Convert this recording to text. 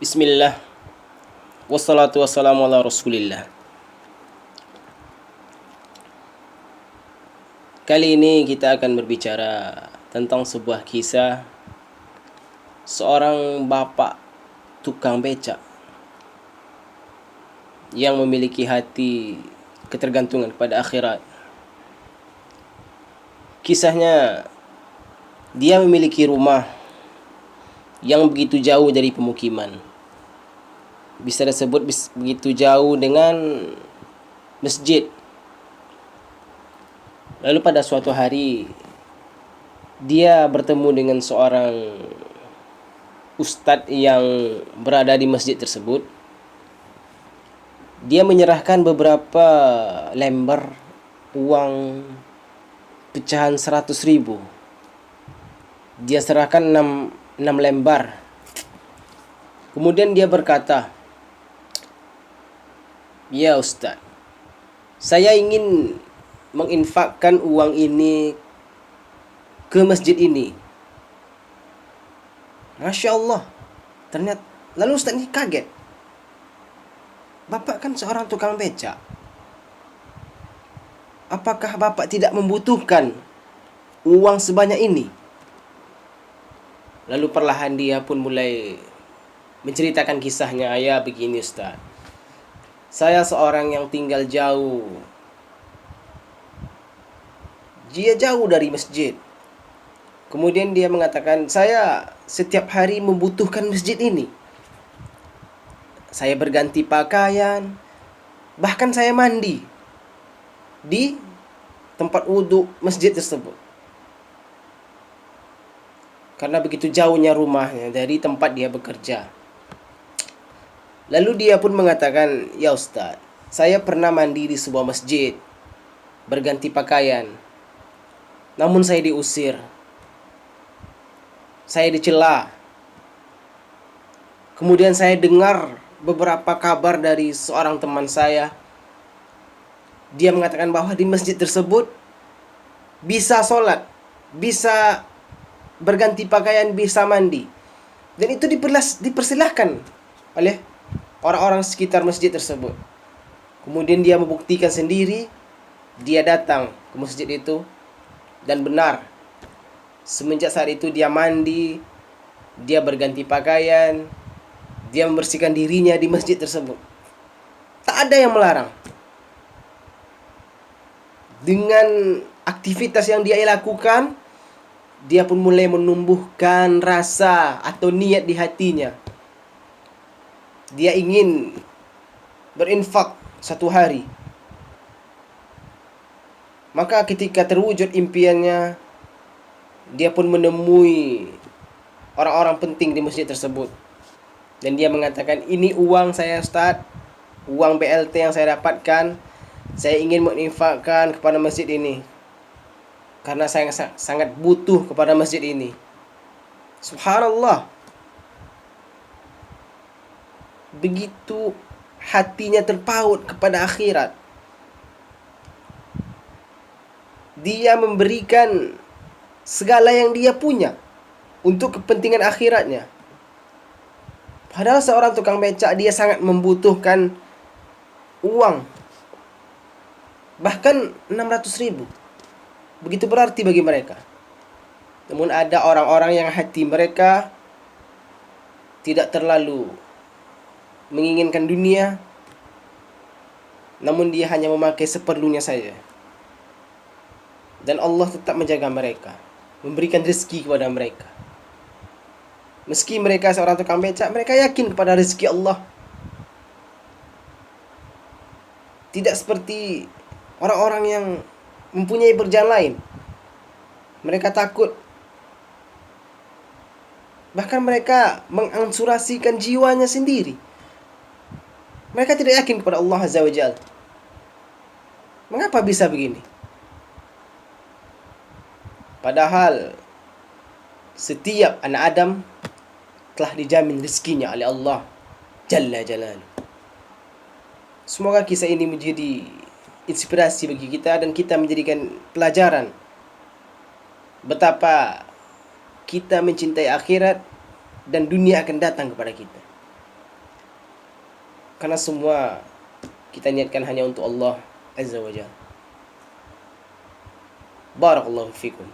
Bismillah, wassalatu wassalamu ala rasulillah. Kali ini kita akan berbicara tentang sebuah kisah seorang bapak tukang becak yang memiliki hati ketergantungan pada akhirat. Kisahnya, dia memiliki rumah yang begitu jauh dari pemukiman. Bisa disebut begitu jauh dengan masjid. Lalu pada suatu hari dia bertemu dengan seorang ustadz yang berada di masjid tersebut. Dia menyerahkan beberapa lembar uang pecahan 100.000. Dia serahkan 6 lembar. Kemudian dia berkata, "Ya Ustaz, saya ingin menginfakkan uang ini ke masjid ini." Masya Allah. Ternyata, lalu Ustaz ini kaget. Bapak kan seorang tukang becak. Apakah Bapak tidak membutuhkan uang sebanyak ini? Lalu perlahan dia pun mulai menceritakan kisahnya. "Ya begini Ustaz, saya seorang yang tinggal jauh. Dia jauh dari masjid. Kemudian dia mengatakan, saya setiap hari membutuhkan masjid ini. Saya berganti pakaian, bahkan saya mandi di tempat wudhu masjid tersebut. Karena begitu jauhnya rumahnya dari tempat dia bekerja." Lalu dia pun mengatakan, "Ya Ustaz, saya pernah mandi di sebuah masjid, berganti pakaian. Namun saya diusir. Saya dicela. Kemudian saya dengar beberapa kabar dari seorang teman saya. Dia mengatakan bahwa di masjid tersebut bisa sholat, bisa berganti pakaian, bisa mandi. Dan itu dipersilahkan oleh orang-orang sekitar masjid tersebut." Kemudian dia membuktikan sendiri. Dia datang ke masjid itu. Dan benar, semenjak saat itu dia mandi, dia berganti pakaian, dia membersihkan dirinya di masjid tersebut. Tak ada yang melarang. Dengan aktivitas yang dia lakukan, dia pun mulai menumbuhkan rasa atau niat di hatinya. Dia ingin berinfak satu hari. Maka ketika terwujud impiannya, dia pun menemui orang-orang penting di masjid tersebut. Dan dia mengatakan, "Ini uang saya Ustaz, uang BLT yang saya dapatkan. Saya ingin menginfakkan kepada masjid ini. Karena saya sangat butuh kepada masjid ini." Subhanallah. Begitu hatinya terpaut kepada akhirat. Dia memberikan segala yang dia punya untuk kepentingan akhiratnya. Padahal seorang tukang becak, dia sangat membutuhkan uang. Bahkan 600.000. Begitu berarti bagi mereka. Namun ada orang-orang yang hati mereka tidak terlalu menginginkan dunia, namun dia hanya memakai seperlunya saja. Dan Allah tetap menjaga mereka, memberikan rezeki kepada mereka. Meski mereka seorang tukang becak, mereka yakin kepada rezeki Allah. Tidak seperti orang-orang yang mempunyai pekerjaan lain. Mereka takut. Bahkan mereka mengangsurasikan jiwanya sendiri. Mereka tidak yakin kepada Allah Azza wa Jalla. Mengapa bisa begini? Padahal setiap anak Adam telah dijamin rezekinya oleh Allah Jalla Jalaluhu. Semoga kisah ini menjadi inspirasi bagi kita dan kita menjadikan pelajaran betapa kita mencintai akhirat dan dunia akan datang kepada kita. Karena semua kita niatkan hanya untuk Allah Azza wa Jalla. Barakallahu fikum.